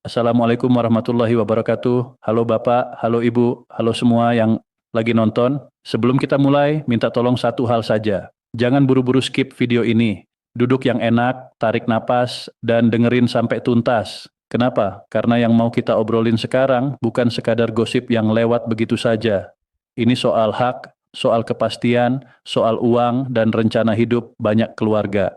Assalamualaikum warahmatullahi wabarakatuh. Halo Bapak, halo Ibu, halo semua yang lagi nonton. Sebelum kita mulai, minta tolong satu hal saja. Jangan buru-buru skip video ini. Duduk yang enak, tarik napas, dan dengerin sampai tuntas. Kenapa? Karena yang mau kita obrolin sekarang bukan sekadar gosip yang lewat begitu saja. Ini soal hak, soal kepastian, soal uang, dan rencana hidup banyak keluarga.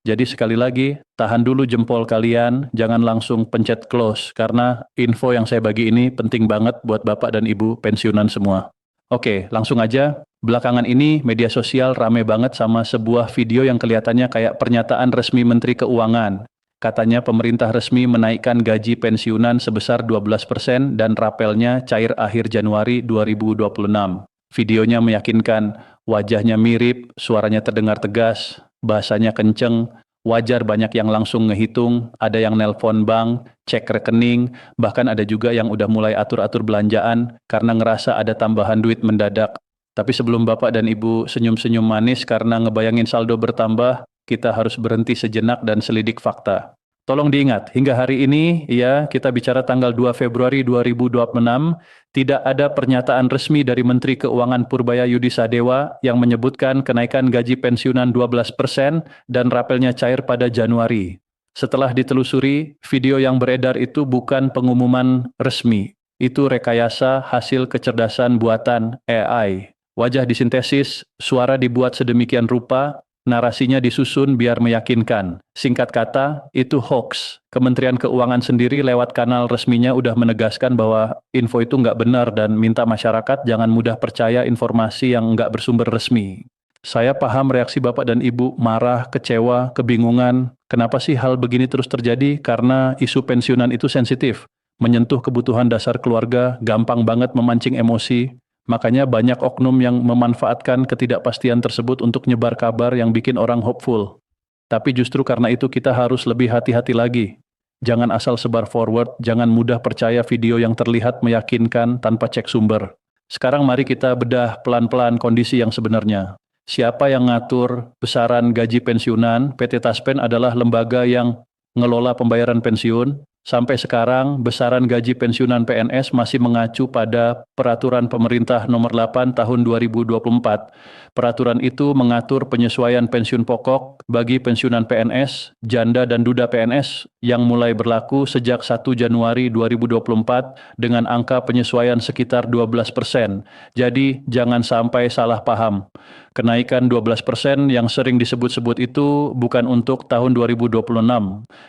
Jadi sekali lagi, tahan dulu jempol kalian, jangan langsung pencet close, karena info yang saya bagi ini penting banget buat Bapak dan Ibu pensiunan semua. Oke, langsung aja. Belakangan ini media sosial rame banget sama sebuah video yang kelihatannya kayak pernyataan resmi Menteri Keuangan. Katanya pemerintah resmi menaikkan gaji pensiunan sebesar 12% dan rapelnya cair akhir Januari 2026. Videonya meyakinkan, wajahnya mirip, suaranya terdengar tegas, bahasanya kenceng, wajar banyak yang langsung ngehitung, ada yang nelpon bank, cek rekening, bahkan ada juga yang udah mulai atur-atur belanjaan karena ngerasa ada tambahan duit mendadak. Tapi sebelum Bapak dan Ibu senyum-senyum manis karena ngebayangin saldo bertambah, kita harus berhenti sejenak dan selidik fakta. Tolong diingat, hingga hari ini, ya, kita bicara tanggal 2 Februari 2026, tidak ada pernyataan resmi dari Menteri Keuangan Purbaya Yudi Sadewa yang menyebutkan kenaikan gaji pensiunan 12% dan rapelnya cair pada Januari. Setelah ditelusuri, video yang beredar itu bukan pengumuman resmi. Itu rekayasa hasil kecerdasan buatan AI. Wajah disintesis, suara dibuat sedemikian rupa, narasinya disusun biar meyakinkan. Singkat kata, itu hoax. Kementerian Keuangan sendiri lewat kanal resminya udah menegaskan bahwa info itu nggak benar dan minta masyarakat jangan mudah percaya informasi yang nggak bersumber resmi. Saya paham reaksi Bapak dan Ibu marah, kecewa, kebingungan. Kenapa sih hal begini terus terjadi? Karena isu pensiunan itu sensitif. Menyentuh kebutuhan dasar keluarga, gampang banget memancing emosi. Makanya banyak oknum yang memanfaatkan ketidakpastian tersebut untuk nyebar kabar yang bikin orang hopeful. Tapi justru karena itu kita harus lebih hati-hati lagi. Jangan asal sebar forward, jangan mudah percaya video yang terlihat meyakinkan tanpa cek sumber. Sekarang mari kita bedah pelan-pelan kondisi yang sebenarnya. Siapa yang ngatur besaran gaji pensiunan? PT Taspen adalah lembaga yang ngelola pembayaran pensiun. Sampai sekarang, besaran gaji pensiunan PNS masih mengacu pada Peraturan Pemerintah Nomor 8 Tahun 2024. Peraturan itu mengatur penyesuaian pensiun pokok bagi pensiunan PNS, janda dan duda PNS yang mulai berlaku sejak 1 Januari 2024 dengan angka penyesuaian sekitar 12%. Jadi, jangan sampai salah paham. Kenaikan 12% yang sering disebut-sebut itu bukan untuk tahun 2026.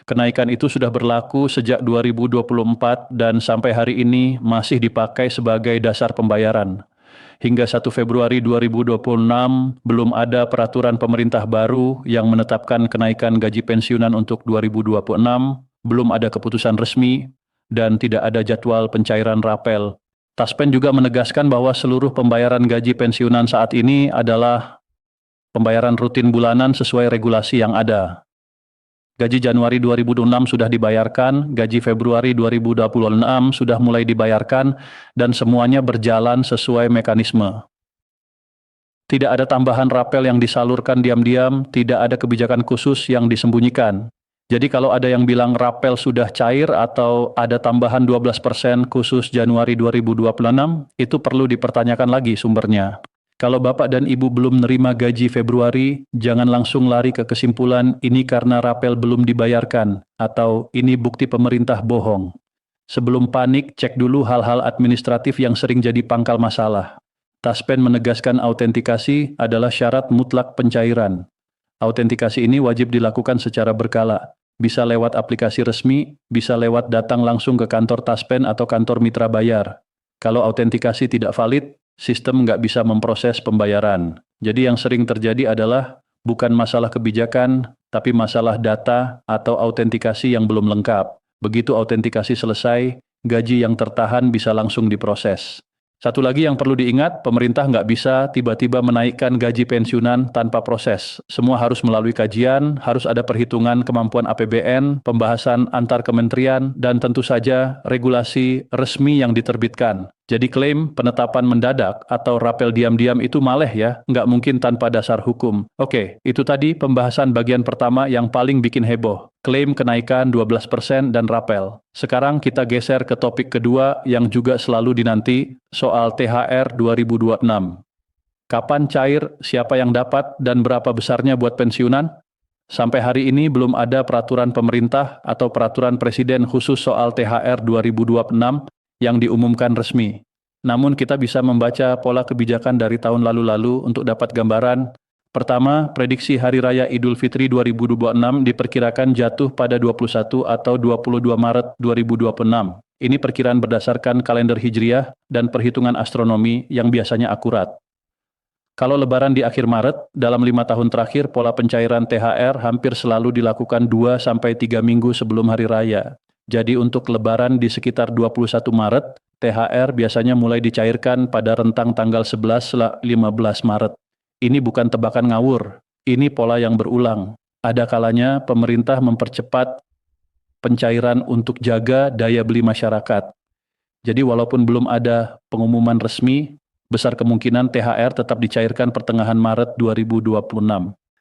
Kenaikan itu sudah berlaku sejak 2024 dan sampai hari ini masih dipakai sebagai dasar pembayaran. Hingga 1 Februari 2026 belum ada peraturan pemerintah baru yang menetapkan kenaikan gaji pensiunan untuk 2026, belum ada keputusan resmi, dan tidak ada jadwal pencairan rapel. Taspen juga menegaskan bahwa seluruh pembayaran gaji pensiunan saat ini adalah pembayaran rutin bulanan sesuai regulasi yang ada. Gaji Januari 2006 sudah dibayarkan, gaji Februari 2026 sudah mulai dibayarkan, dan semuanya berjalan sesuai mekanisme. Tidak ada tambahan rapel yang disalurkan diam-diam, tidak ada kebijakan khusus yang disembunyikan. Jadi kalau ada yang bilang rapel sudah cair atau ada tambahan 12% khusus Januari 2026, itu perlu dipertanyakan lagi sumbernya. Kalau Bapak dan Ibu belum nerima gaji Februari, jangan langsung lari ke kesimpulan ini karena rapel belum dibayarkan, atau ini bukti pemerintah bohong. Sebelum panik, cek dulu hal-hal administratif yang sering jadi pangkal masalah. Taspen menegaskan autentikasi adalah syarat mutlak pencairan. Autentikasi ini wajib dilakukan secara berkala. Bisa lewat aplikasi resmi, bisa lewat datang langsung ke kantor Taspen atau kantor mitra bayar. Kalau autentikasi tidak valid, sistem nggak bisa memproses pembayaran. Jadi yang sering terjadi adalah bukan masalah kebijakan, tapi masalah data atau autentikasi yang belum lengkap. Begitu autentikasi selesai, gaji yang tertahan bisa langsung diproses. Satu lagi yang perlu diingat, pemerintah nggak bisa tiba-tiba menaikkan gaji pensiunan tanpa proses. Semua harus melalui kajian, harus ada perhitungan kemampuan APBN, pembahasan antar kementerian, dan tentu saja regulasi resmi yang diterbitkan. Jadi klaim penetapan mendadak atau rapel diam-diam itu maleh ya, nggak mungkin tanpa dasar hukum. Oke, itu tadi pembahasan bagian pertama yang paling bikin heboh. Klaim kenaikan 12% dan rapel. Sekarang kita geser ke topik kedua yang juga selalu dinanti, soal THR 2026. Kapan cair, siapa yang dapat, dan berapa besarnya buat pensiunan? Sampai hari ini belum ada peraturan pemerintah atau peraturan presiden khusus soal THR 2026 yang diumumkan resmi. Namun kita bisa membaca pola kebijakan dari tahun lalu-lalu untuk dapat gambaran. Pertama, prediksi Hari Raya Idul Fitri 2026 diperkirakan jatuh pada 21 atau 22 Maret 2026. Ini perkiraan berdasarkan kalender Hijriah dan perhitungan astronomi yang biasanya akurat. Kalau lebaran di akhir Maret, dalam 5 tahun terakhir pola pencairan THR hampir selalu dilakukan 2-3 minggu sebelum hari raya. Jadi untuk lebaran di sekitar 21 Maret, THR biasanya mulai dicairkan pada rentang tanggal 11-15 Maret. Ini bukan tebakan ngawur, ini pola yang berulang. Ada kalanya pemerintah mempercepat pencairan untuk jaga daya beli masyarakat. Jadi walaupun belum ada pengumuman resmi, besar kemungkinan THR tetap dicairkan pertengahan Maret 2026.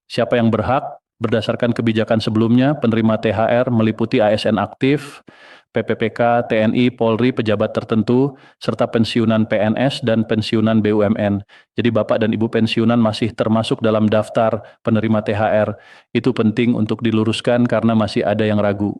Siapa yang berhak? Berdasarkan kebijakan sebelumnya, penerima THR meliputi ASN aktif, PPPK, TNI, Polri, pejabat tertentu, serta pensiunan PNS dan pensiunan BUMN. Jadi Bapak dan Ibu pensiunan masih termasuk dalam daftar penerima THR. Itu penting untuk diluruskan karena masih ada yang ragu.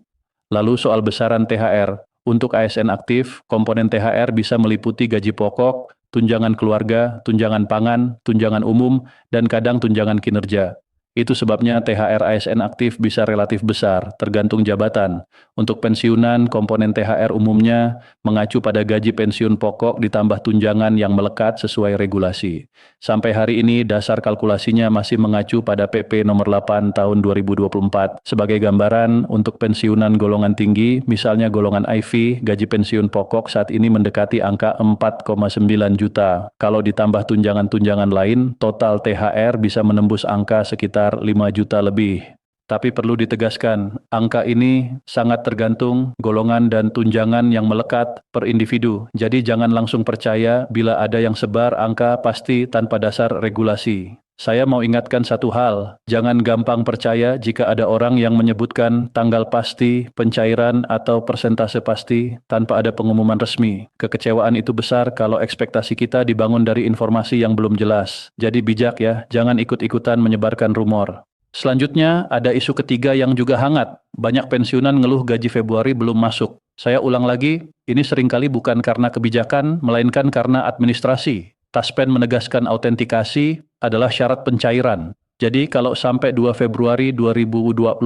Lalu soal besaran THR. Untuk ASN aktif, komponen THR bisa meliputi gaji pokok, tunjangan keluarga, tunjangan pangan, tunjangan umum, dan kadang tunjangan kinerja. Itu sebabnya THR ASN aktif bisa relatif besar, tergantung jabatan. Untuk pensiunan, komponen THR umumnya mengacu pada gaji pensiun pokok ditambah tunjangan yang melekat sesuai regulasi. Sampai hari ini dasar kalkulasinya masih mengacu pada PP nomor 8 tahun 2024. Sebagai gambaran, untuk pensiunan golongan tinggi, misalnya golongan IV, gaji pensiun pokok saat ini mendekati angka 4,9 juta. Kalau ditambah tunjangan-tunjangan lain, total THR bisa menembus angka sekitar 5 juta lebih. Tapi perlu ditegaskan, angka ini sangat tergantung golongan dan tunjangan yang melekat per individu. Jadi jangan langsung percaya bila ada yang sebar angka pasti tanpa dasar regulasi. Saya mau ingatkan satu hal, jangan gampang percaya jika ada orang yang menyebutkan tanggal pasti, pencairan, atau persentase pasti tanpa ada pengumuman resmi. Kekecewaan itu besar kalau ekspektasi kita dibangun dari informasi yang belum jelas. Jadi bijak ya, jangan ikut-ikutan menyebarkan rumor. Selanjutnya, ada isu ketiga yang juga hangat. Banyak pensiunan ngeluh gaji Februari belum masuk. Saya ulang lagi, ini seringkali bukan karena kebijakan, melainkan karena administrasi. Taspen menegaskan autentikasi adalah syarat pencairan. Jadi kalau sampai 2 Februari 2026,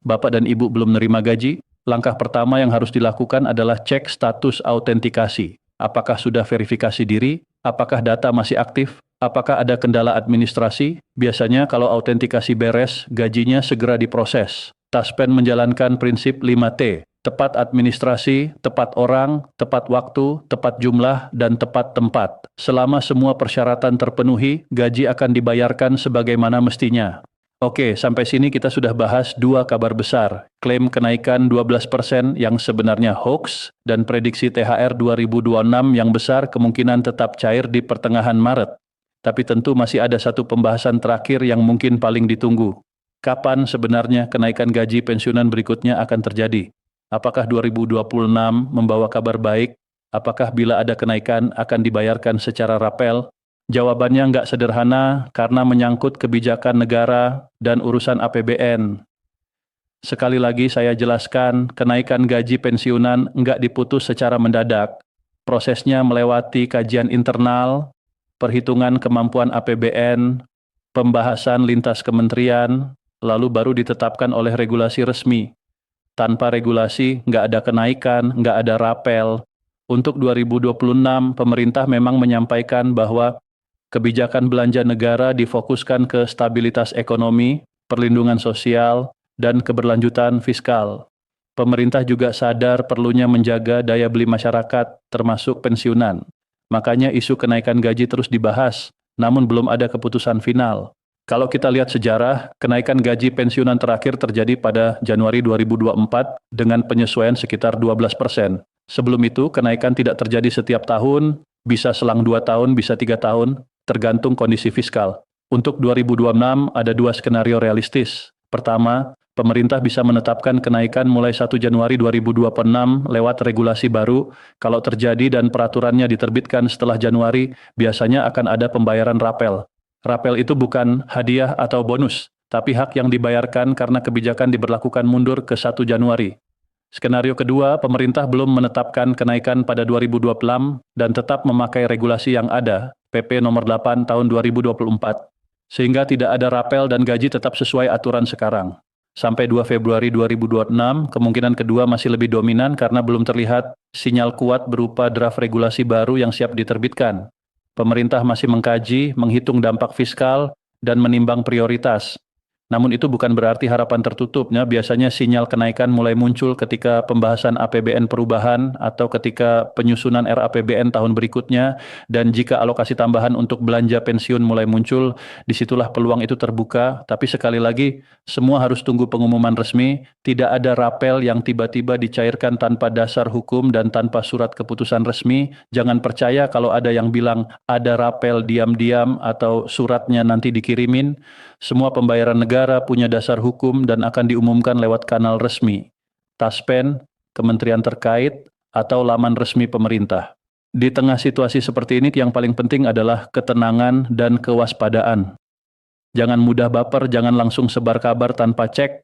Bapak dan Ibu belum menerima gaji, langkah pertama yang harus dilakukan adalah cek status autentikasi. Apakah sudah verifikasi diri? Apakah data masih aktif? Apakah ada kendala administrasi? Biasanya kalau autentikasi beres, gajinya segera diproses. Taspen menjalankan prinsip 5T, tepat administrasi, tepat orang, tepat waktu, tepat jumlah, dan tepat tempat. Selama semua persyaratan terpenuhi, gaji akan dibayarkan sebagaimana mestinya. Oke, sampai sini kita sudah bahas dua kabar besar. Klaim kenaikan 12% yang sebenarnya hoax, dan prediksi THR 2026 yang besar kemungkinan tetap cair di pertengahan Maret. Tapi tentu masih ada satu pembahasan terakhir yang mungkin paling ditunggu. Kapan sebenarnya kenaikan gaji pensiunan berikutnya akan terjadi? Apakah 2026 membawa kabar baik? Apakah bila ada kenaikan akan dibayarkan secara rapel? Jawabannya nggak sederhana karena menyangkut kebijakan negara dan urusan APBN. Sekali lagi saya jelaskan, kenaikan gaji pensiunan nggak diputus secara mendadak. Prosesnya melewati kajian internal, perhitungan kemampuan APBN, pembahasan lintas kementerian, lalu baru ditetapkan oleh regulasi resmi. Tanpa regulasi, nggak ada kenaikan, nggak ada rapel. Untuk 2026, pemerintah memang menyampaikan bahwa kebijakan belanja negara difokuskan ke stabilitas ekonomi, perlindungan sosial, dan keberlanjutan fiskal. Pemerintah juga sadar perlunya menjaga daya beli masyarakat, termasuk pensiunan. Makanya isu kenaikan gaji terus dibahas, namun belum ada keputusan final. Kalau kita lihat sejarah, kenaikan gaji pensiunan terakhir terjadi pada Januari 2024 dengan penyesuaian sekitar 12%. Sebelum itu, kenaikan tidak terjadi setiap tahun, bisa selang 2 tahun, bisa 3 tahun, tergantung kondisi fiskal. Untuk 2026 ada 2 skenario realistis. Pertama, pemerintah bisa menetapkan kenaikan mulai 1 Januari 2026 lewat regulasi baru. Kalau terjadi dan peraturannya diterbitkan setelah Januari, biasanya akan ada pembayaran rapel. Rapel itu bukan hadiah atau bonus, tapi hak yang dibayarkan karena kebijakan diberlakukan mundur ke 1 Januari. Skenario kedua, pemerintah belum menetapkan kenaikan pada 2026 dan tetap memakai regulasi yang ada, PP nomor 8 tahun 2024, sehingga tidak ada rapel dan gaji tetap sesuai aturan sekarang. Sampai 2 Februari 2026, kemungkinan kedua masih lebih dominan karena belum terlihat sinyal kuat berupa draft regulasi baru yang siap diterbitkan. Pemerintah masih mengkaji, menghitung dampak fiskal, dan menimbang prioritas. Namun itu bukan berarti harapan tertutupnya, biasanya sinyal kenaikan mulai muncul ketika pembahasan APBN perubahan atau ketika penyusunan RAPBN tahun berikutnya, dan jika alokasi tambahan untuk belanja pensiun mulai muncul, disitulah peluang itu terbuka. Tapi sekali lagi, semua harus tunggu pengumuman resmi, tidak ada rapel yang tiba-tiba dicairkan tanpa dasar hukum dan tanpa surat keputusan resmi. Jangan percaya kalau ada yang bilang ada rapel diam-diam atau suratnya nanti dikirimin. Semua pembayaran negara punya dasar hukum dan akan diumumkan lewat kanal resmi, Taspen, kementerian terkait, atau laman resmi pemerintah. Di tengah situasi seperti ini, yang paling penting adalah ketenangan dan kewaspadaan. Jangan mudah baper, jangan langsung sebar kabar tanpa cek.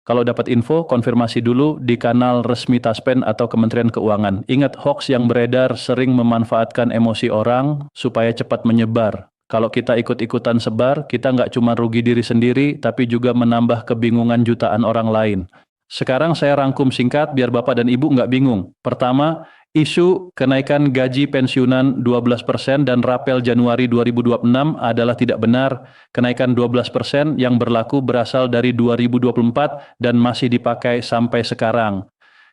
Kalau dapat info, konfirmasi dulu di kanal resmi Taspen atau Kementerian Keuangan. Ingat, hoax yang beredar sering memanfaatkan emosi orang supaya cepat menyebar. Kalau kita ikut-ikutan sebar, kita nggak cuma rugi diri sendiri, tapi juga menambah kebingungan jutaan orang lain. Sekarang saya rangkum singkat biar Bapak dan Ibu nggak bingung. Pertama, isu kenaikan gaji pensiunan 12% dan rapel Januari 2026 adalah tidak benar. Kenaikan 12% yang berlaku berasal dari 2024 dan masih dipakai sampai sekarang.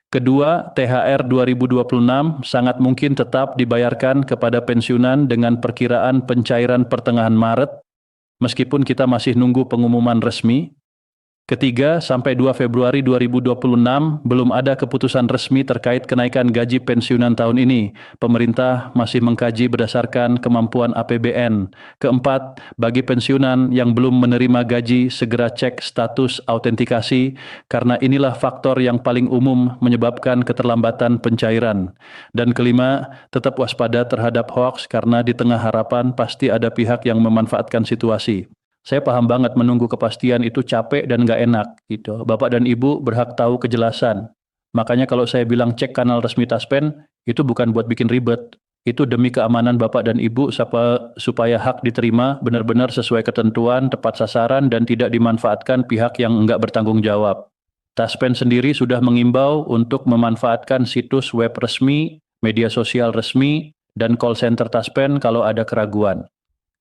Kedua, THR 2026 sangat mungkin tetap dibayarkan kepada pensiunan dengan perkiraan pencairan pertengahan Maret, meskipun kita masih nunggu pengumuman resmi. Ketiga, sampai 2 Februari 2026 belum ada keputusan resmi terkait kenaikan gaji pensiunan tahun ini. Pemerintah masih mengkaji berdasarkan kemampuan APBN. Keempat, bagi pensiunan yang belum menerima gaji, segera cek status autentikasi, karena inilah faktor yang paling umum menyebabkan keterlambatan pencairan. Dan kelima, tetap waspada terhadap hoax karena di tengah harapan pasti ada pihak yang memanfaatkan situasi. Saya paham banget menunggu kepastian itu capek dan nggak enak gitu. Bapak dan Ibu berhak tahu kejelasan. Makanya kalau saya bilang cek kanal resmi Taspen, itu bukan buat bikin ribet. Itu demi keamanan Bapak dan Ibu supaya hak diterima benar-benar sesuai ketentuan, tepat sasaran, dan tidak dimanfaatkan pihak yang nggak bertanggung jawab. Taspen sendiri sudah mengimbau untuk memanfaatkan situs web resmi, media sosial resmi, dan call center Taspen kalau ada keraguan.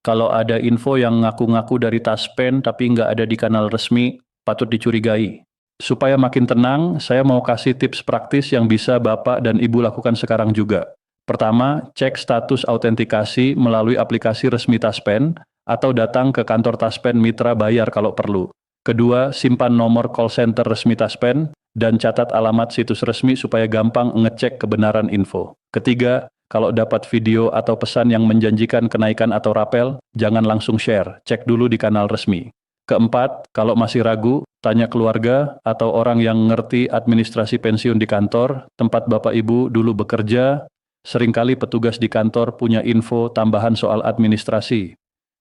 Kalau ada info yang ngaku-ngaku dari Taspen tapi nggak ada di kanal resmi, patut dicurigai. Supaya makin tenang, saya mau kasih tips praktis yang bisa Bapak dan Ibu lakukan sekarang juga. Pertama, cek status autentikasi melalui aplikasi resmi Taspen atau datang ke kantor Taspen Mitra Bayar kalau perlu. Kedua, simpan nomor call center resmi Taspen dan catat alamat situs resmi supaya gampang ngecek kebenaran info. Ketiga, kalau dapat video atau pesan yang menjanjikan kenaikan atau rapel, jangan langsung share, cek dulu di kanal resmi. Keempat, kalau masih ragu, tanya keluarga atau orang yang ngerti administrasi pensiun di kantor, tempat Bapak Ibu dulu bekerja. Seringkali petugas di kantor punya info tambahan soal administrasi.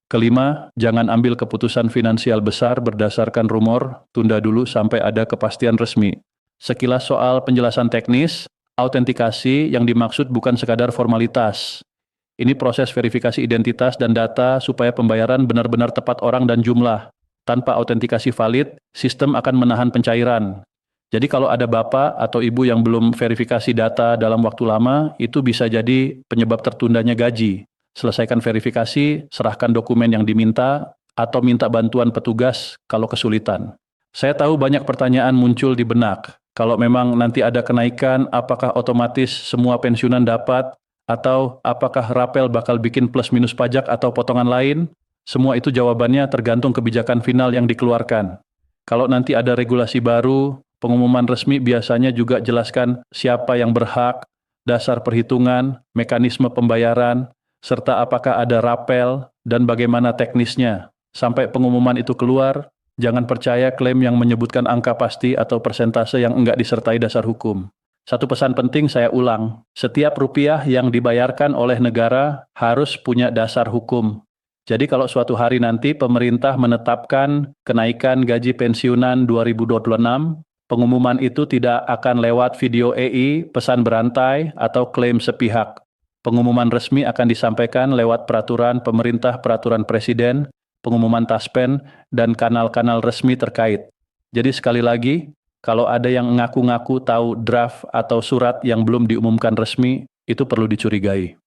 Kelima, jangan ambil keputusan finansial besar berdasarkan rumor, tunda dulu sampai ada kepastian resmi. Sekilas soal penjelasan teknis, autentikasi yang dimaksud bukan sekadar formalitas. Ini proses verifikasi identitas dan data supaya pembayaran benar-benar tepat orang dan jumlah. Tanpa autentikasi valid, sistem akan menahan pencairan. Jadi kalau ada Bapak atau Ibu yang belum verifikasi data dalam waktu lama, itu bisa jadi penyebab tertundanya gaji. Selesaikan verifikasi, serahkan dokumen yang diminta, atau minta bantuan petugas kalau kesulitan. Saya tahu banyak pertanyaan muncul di benak. Kalau memang nanti ada kenaikan, apakah otomatis semua pensiunan dapat? Atau apakah rapel bakal bikin plus minus pajak atau potongan lain? Semua itu jawabannya tergantung kebijakan final yang dikeluarkan. Kalau nanti ada regulasi baru, pengumuman resmi biasanya juga jelaskan siapa yang berhak, dasar perhitungan, mekanisme pembayaran, serta apakah ada rapel dan bagaimana teknisnya. Sampai pengumuman itu keluar, jangan percaya klaim yang menyebutkan angka pasti atau persentase yang enggak disertai dasar hukum. Satu pesan penting saya ulang, setiap rupiah yang dibayarkan oleh negara harus punya dasar hukum. Jadi kalau suatu hari nanti pemerintah menetapkan kenaikan gaji pensiunan 2026, pengumuman itu tidak akan lewat video EI, pesan berantai, atau klaim sepihak. Pengumuman resmi akan disampaikan lewat peraturan pemerintah, peraturan presiden, pengumuman taspen, dan kanal-kanal resmi terkait. Jadi sekali lagi, kalau ada yang ngaku-ngaku tahu draft atau surat yang belum diumumkan resmi, itu perlu dicurigai.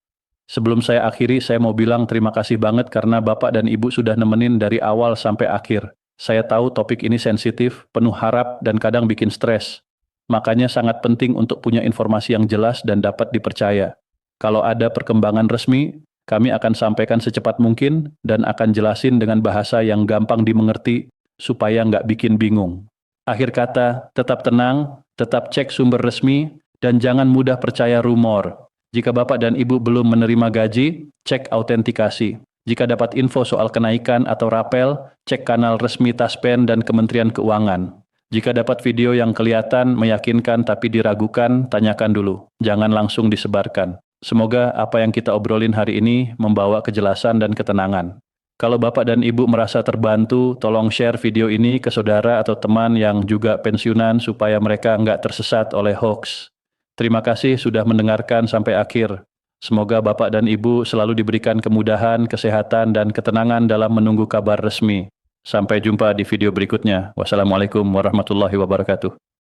Sebelum saya akhiri, saya mau bilang terima kasih banget karena Bapak dan Ibu sudah nemenin dari awal sampai akhir. Saya tahu topik ini sensitif, penuh harap, dan kadang bikin stres. Makanya sangat penting untuk punya informasi yang jelas dan dapat dipercaya. Kalau ada perkembangan resmi, kami akan sampaikan secepat mungkin dan akan jelasin dengan bahasa yang gampang dimengerti supaya nggak bikin bingung. Akhir kata, tetap tenang, tetap cek sumber resmi, dan jangan mudah percaya rumor. Jika Bapak dan Ibu belum menerima gaji, cek autentikasi. Jika dapat info soal kenaikan atau rapel, cek kanal resmi Taspen dan Kementerian Keuangan. Jika dapat video yang kelihatan, meyakinkan tapi diragukan, tanyakan dulu. Jangan langsung disebarkan. Semoga apa yang kita obrolin hari ini membawa kejelasan dan ketenangan. Kalau Bapak dan Ibu merasa terbantu, tolong share video ini ke saudara atau teman yang juga pensiunan supaya mereka nggak tersesat oleh hoax. Terima kasih sudah mendengarkan sampai akhir. Semoga Bapak dan Ibu selalu diberikan kemudahan, kesehatan, dan ketenangan dalam menunggu kabar resmi. Sampai jumpa di video berikutnya. Wassalamualaikum warahmatullahi wabarakatuh.